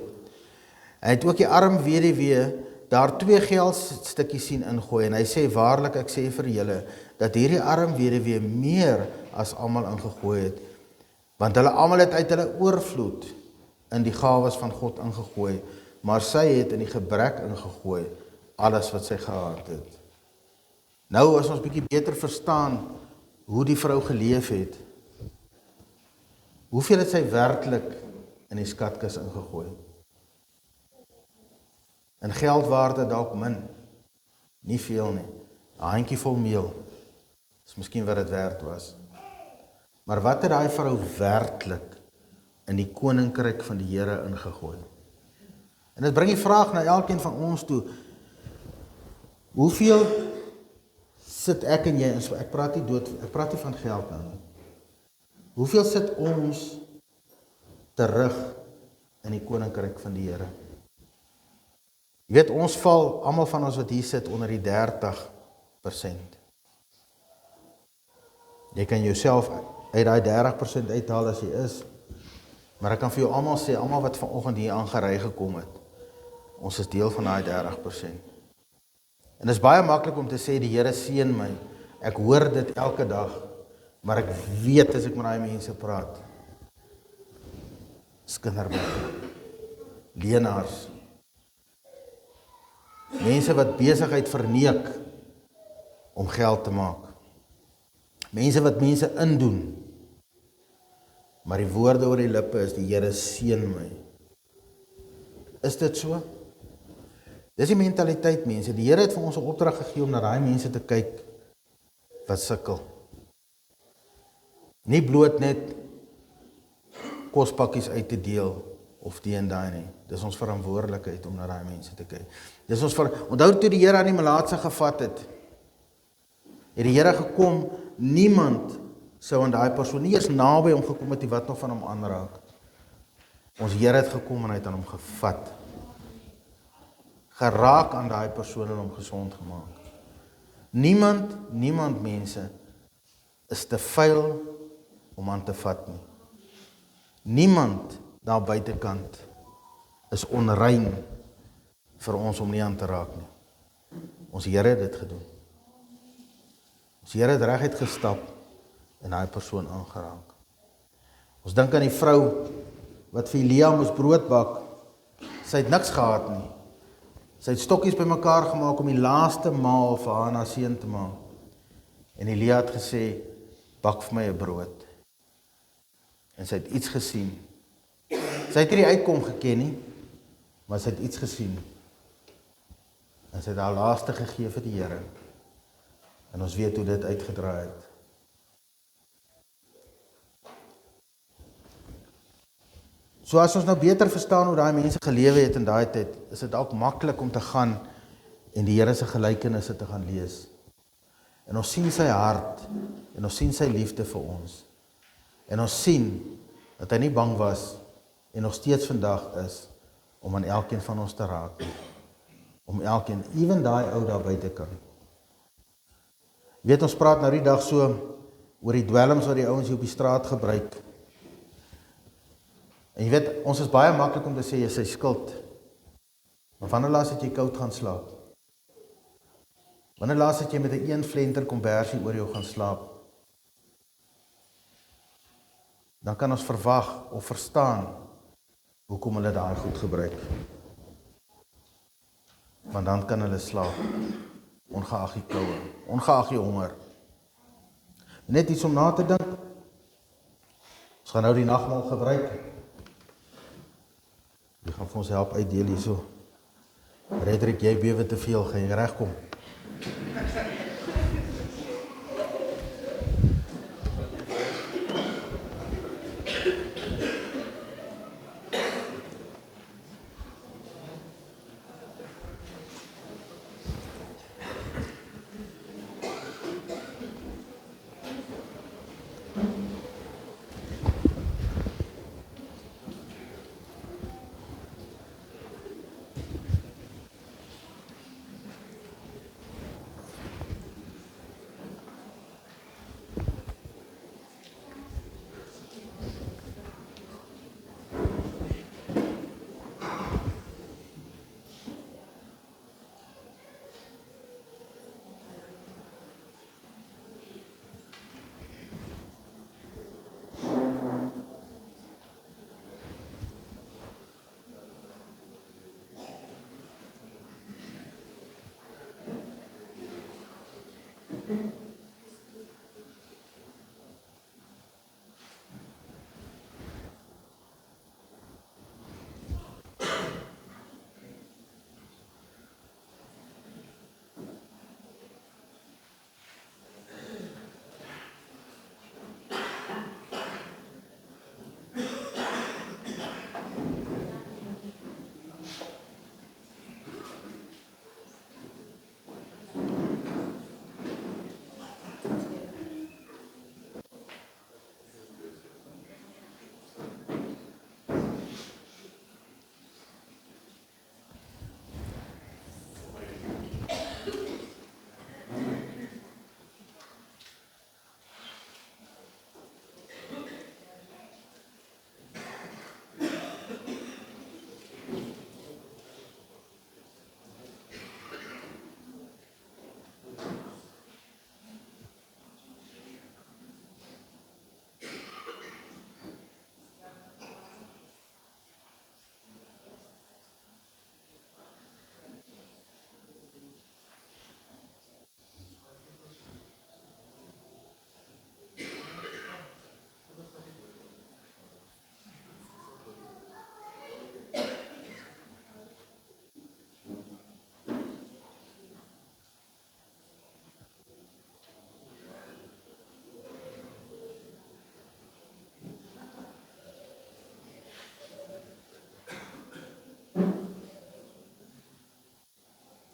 Hy het ook die arm weduwee daar 2 geldstukkies sien ingooi, en hy sê, waarlik, ek sê vir julle, dat hierdie arm weduwee meer as almal ingegooi het, want hulle almal het uit hulle oorvloed in die gawes van God ingegooi, maar sy het in die gebrek ingegooi, alles wat sy gehad het. Nou as ons bietjie beter verstaan hoe die vrou geleef het, hoeveel het sy werklik in die skatkis ingegooi? In geldwaarde dalk min, nie veel nie, 'n handjie vol meel, is miskien wat dit werd was. Maar wat het daai vrou werklik in die koninkryk van die Here ingegooi? En dit bring die vraag na elkeen van ons toe, hoeveel sit ek en jy, ek praat nie van geld nou nie. Hoeveel sit ons terug in die koninkryk van die Here? Jy weet, ons val, almal van ons wat hier sit, onder die 30%. Jy kan jouself uit daai 30% uithaal as jy is, maar ek kan vir jou almal sê, almal wat vanoggend hier aangery gekom het, ons is deel van daai 30%. En dit is baie maklik om te sê, die Here seën my, ek hoor dit elke dag, maar ek weet as ek met daai mense praat, is kinderbokke, leenaars, mense wat besigheid verneek om geld te maak, mense wat mense indoen, maar die woorde oor die lippe is, die Here seën my. Is dit so? Dis die mentaliteit mense, die Here het vir ons 'n opdrag gegee om na daai mense te kyk wat sukkel. Nie bloot net kospakkies uit te deel of die en daai nie. Dis ons verantwoordelikheid om na daai mense te kyk. Dis ons onthou toe die Here aan die melaatse gevat het die Here gekom, niemand sou aan daai persoon nie eens naby hom gekom het wat nog van hom aanraak. Ons Here het gekom en hy het aan hom gevat. Geraak aan daai persoon en hom gesond gemaak. Niemand mense is te vuil om aan te vat nie. Niemand daar buitekant is onrein vir ons om nie aan te raak nie. Ons Here het dit gedoen. Ons Here het reguit gestap en daai persoon aangeraak. Ons dink aan die vrou wat vir Elia moes brood bak. Sy het niks gehad nie. Sy het stokkies bymekaar gemaak om die laaste maal vir haar en haar seun te maak. En Elia het gesê, bak vir my 'n brood. En sy het iets gesien. Sy het nie die uitkom geken nie, maar sy het iets gesien. En sy het haar laaste gegee vir die Here. En ons weet hoe dit uitgedraai het. So as ons nou beter verstaan hoe daai mense gelewe het in daai tyd, is dit ook maklik om te gaan en die Here se gelykenisse te gaan lees. En ons sien sy hart, en ons sien sy liefde vir ons. En ons sien dat hy nie bang was en nog steeds vandag is om aan elkeen van ons te raak nie. Om elkeen, even daai ou daar buite kan. Jy weet, ons praat nou die dag so oor die dwelms wat die ouens hier op die straat gebruik. En jy weet, ons is baie maklik om te sê, jy is sy skuld. Maar wanneer laas het jy koud gaan slaap? Wanneer laas het jy met 'n een flenter kombersie oor jou gaan slaap? Dan kan ons verwag of verstaan hoekom hulle daai goed gebruik. Want dan kan hulle slaap, ongeag die koue, ongeag die honger. Net iets om na te dink. Ons gaan nou die nagmaal gebruik. Die gaan vir ons help uitdeel hierso. Redrik, jy bewe te veel, gaan jy regkom?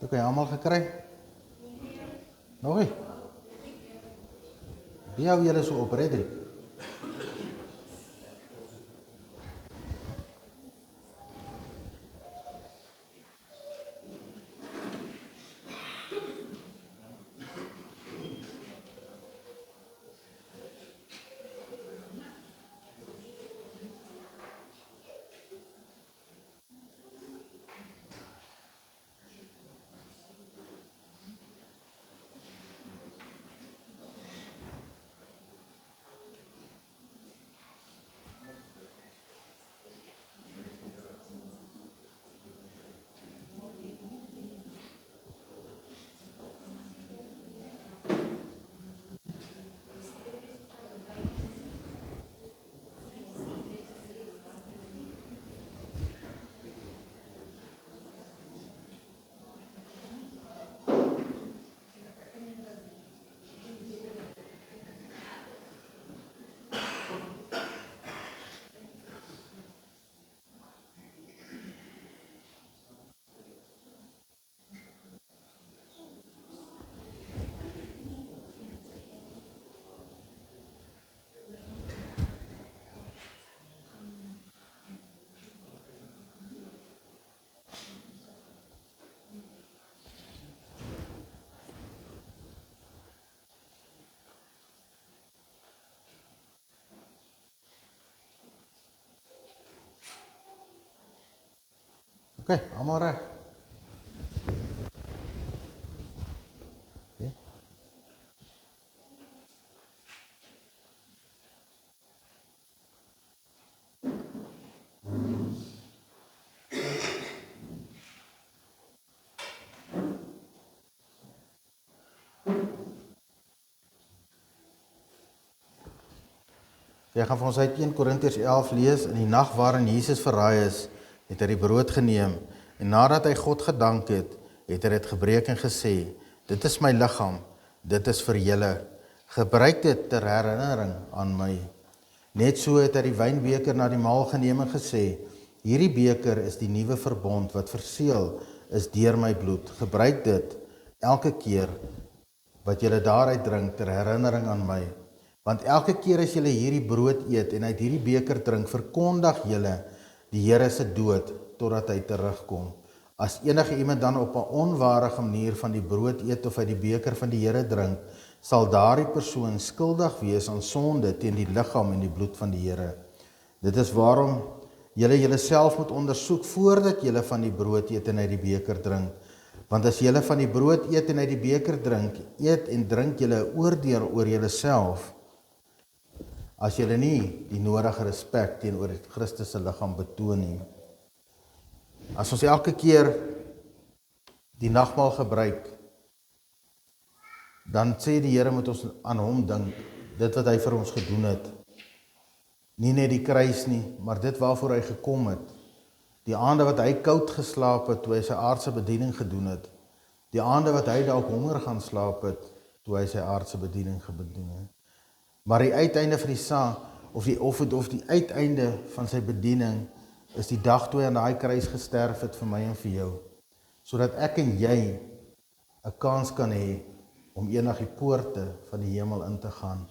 Heb jy almal gekry? Nog nie? Wie hou julle so op, Redrik? OK, almal reg. Okay. Jy gaan vir ons uit 1 Korintiërs 11 lees. In die nag waarin Jesus verraai is, het hy die brood geneem en nadat hy God gedank het, het hy dit gebreek en gesê: "Dit is my liggaam, dit is vir julle. Gebruik dit ter herinnering aan my." Net so het hy die wynbeker na die maal geneem en gesê: "Hierdie beker is die nuwe verbond wat verseël is deur my bloed. Gebruik dit elke keer wat julle daaruit drink ter herinnering aan my. Want elke keer as julle hierdie brood eet en uit hierdie beker drink, verkondig julle die Here se dood totdat hy terugkom. As enige iemand dan op 'n onwaardige manier van die brood eet of uit die beker van die Here drink, sal daardie persoon skuldig wees aan sonde teen die liggaam en die bloed van die Here. Dit is waarom julle julleself moet ondersoek voordat julle van die brood eet en uit die beker drink. Want as julle van die brood eet en uit die beker drink, eet en drink julle 'n oordeel oor julleself, as julle nie die nodige respek teenoor Christus se liggaam betoon nie. As ons elke keer die nagmaal gebruik, dan sê die Here moet ons aan hom dink, dit wat hy vir ons gedoen het. Nie net die kruis nie, maar dit waarvoor hy gekom het. Die aande wat hy koud geslaap het, toe hy sy aardse bediening gedoen het. Die aande wat hy dalk honger gaan slaap het, toe hy sy aardse bediening gedoen het. Maar die uiteinde van die saak, of die uiteinde van sy bediening, is die dag toe hy aan daai kruis gesterf het vir my en vir jou. Sodat ek en jy 'n kans kan hê om eendag die poorte van die hemel in te gaan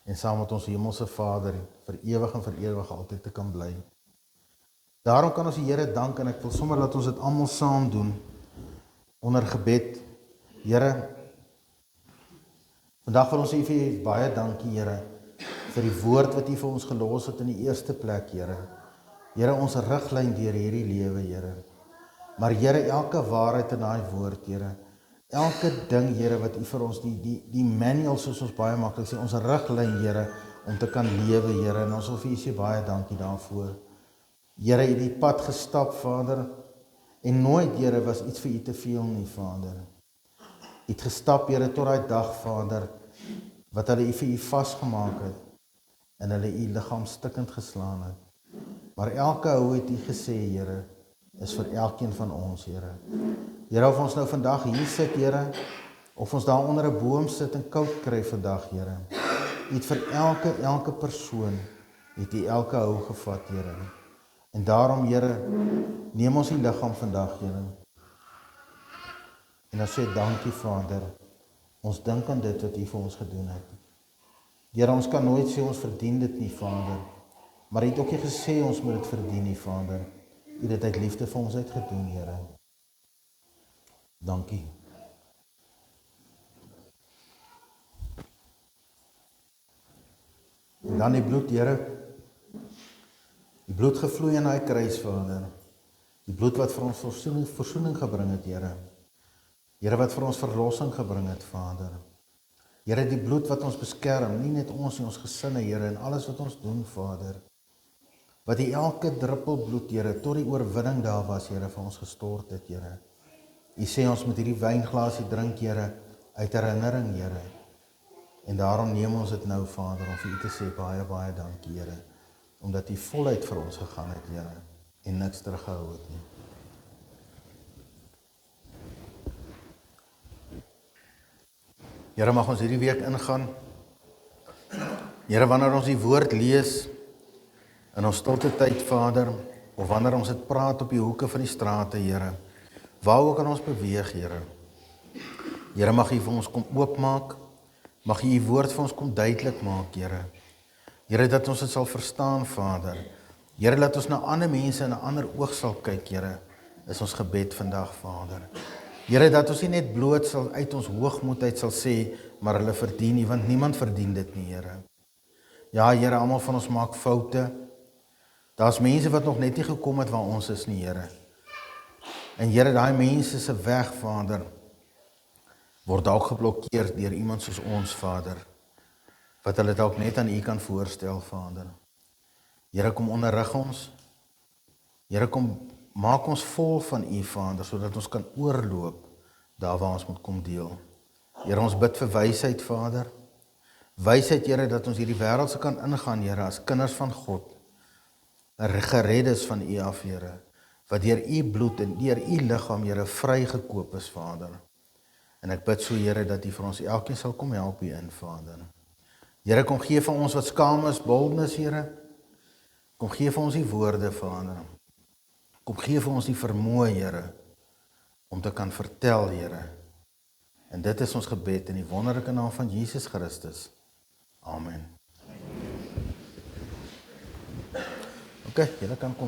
en saam met ons hemelse Vader vir ewig en vir ewig altyd te kan bly. Daarom kan ons die Here dank en ek wil sommer dat ons dit almal saam doen onder gebed. Here, vandag wil ons sê vir U baie dankie, Here, vir die woord wat U vir ons gelos het in die eerste plek, Here. Here, ons riglyn deur hierdie lewe, Here. Maar Here, elke waarheid in daai woord, Here, elke ding, Here, wat U vir ons, die manual, soos ons baie maklik sê, ons riglyn, Here, om te kan lewe, Here, en ons wil vir U sê baie dankie daarvoor. Here, U het die pad gestap, Vader, en nooit, Here, was iets vir U te veel nie, Vader. U het gestap, Here, tot daai dag, Vader, wat hulle vir U vasgemaak het, en hulle U liggaam stikkend geslaan het. Maar elke hou het U gesê, Here, is vir elkeen van ons, Here. Here, of ons nou vandag hier sit, Here, of ons daar onder 'n boom sit en koud kry vandag, Here. U het vir elke persoon, het U elke hou gevat, Here. En daarom, Here, neem ons die liggaam vandag, Here. En dan sê dankie, Vader. Ons dink aan dit wat U vir ons gedoen het. Here, ons kan nooit sê ons verdien dit nie, Vader. Maar U het ook nie gesê ons moet dit verdien nie, Vader. U het dit uit liefde vir ons uitgedoen, Here. Dankie. En dan die bloed, Here. Die bloed gevloei in daai kruis, Vader. Die bloed wat vir ons versoening gebring het, Here. Here, wat vir ons verlossing gebring het, Vader. Here, die bloed wat ons beskerm, nie net ons nie, ons gesinne, Here, en alles wat ons doen, Vader. Wat die elke druppel bloed, Here, tot die oorwinning daar was, Here, vir ons gestort het, Here. U sê ons moet hierdie wynglasie drink, Here, uit herinnering, Here. En daarom neem ons dit nou, Vader, om vir U te sê baie, baie dankie, Here. Omdat U voluit vir ons gegaan het, Here, en niks teruggehou het nie. Here, mag ons hierdie week ingaan. Here, wanneer ons die woord lees, in ons stilte tyd, Vader, of wanneer ons dit praat op die hoeke van die strate, Here, waar ook aan ons beweeg, Here. Here, mag U vir ons kom oopmaak, mag U woord vir ons kom duidelik maak, Here. Here, dat ons dit sal verstaan, Vader. Here, dat ons na ander mense in 'n ander oog sal kyk, Here, is ons gebed vandag, Vader. Here, dat ons nie net bloot sal uit ons hoogmoed uit sal sê, maar hulle verdien nie, want niemand verdien dit nie, Here. Ja, Here, almal van ons maak foute. Daar's mense wat nog net nie gekom het waar ons is nie, Here. En Here, daai mense se weg, Vader, word dalk geblokkeer deur iemand soos ons, Vader, wat hulle dalk net aan U kan voorstel, Vader. Here, kom onderrig ons. Here, kom maak ons vol van U, Vader, sodat ons kan oorloop daar waar ons moet kom deel. Here, ons bid vir wysheid, Vader. Wysheid, Here, dat ons hierdie wêreld se kan ingaan, Here, as kinders van God, gered is van U af, Here, wat deur U bloed en deur U liggaam, Here, vrygekoop is, Vader. En ek bid so, Here, dat U vir ons elkeen sal kom help hierin, Vader. Here, kom gee vir ons wat skaam is, boldness, Here. Kom gee vir ons die woorde, Vader. Kom gee vir ons die vermoë, Here, om te kan vertel, Here. En dit is ons gebed in die wonderlike naam van Jesus Christus. Amen. Okay, julle kan kom.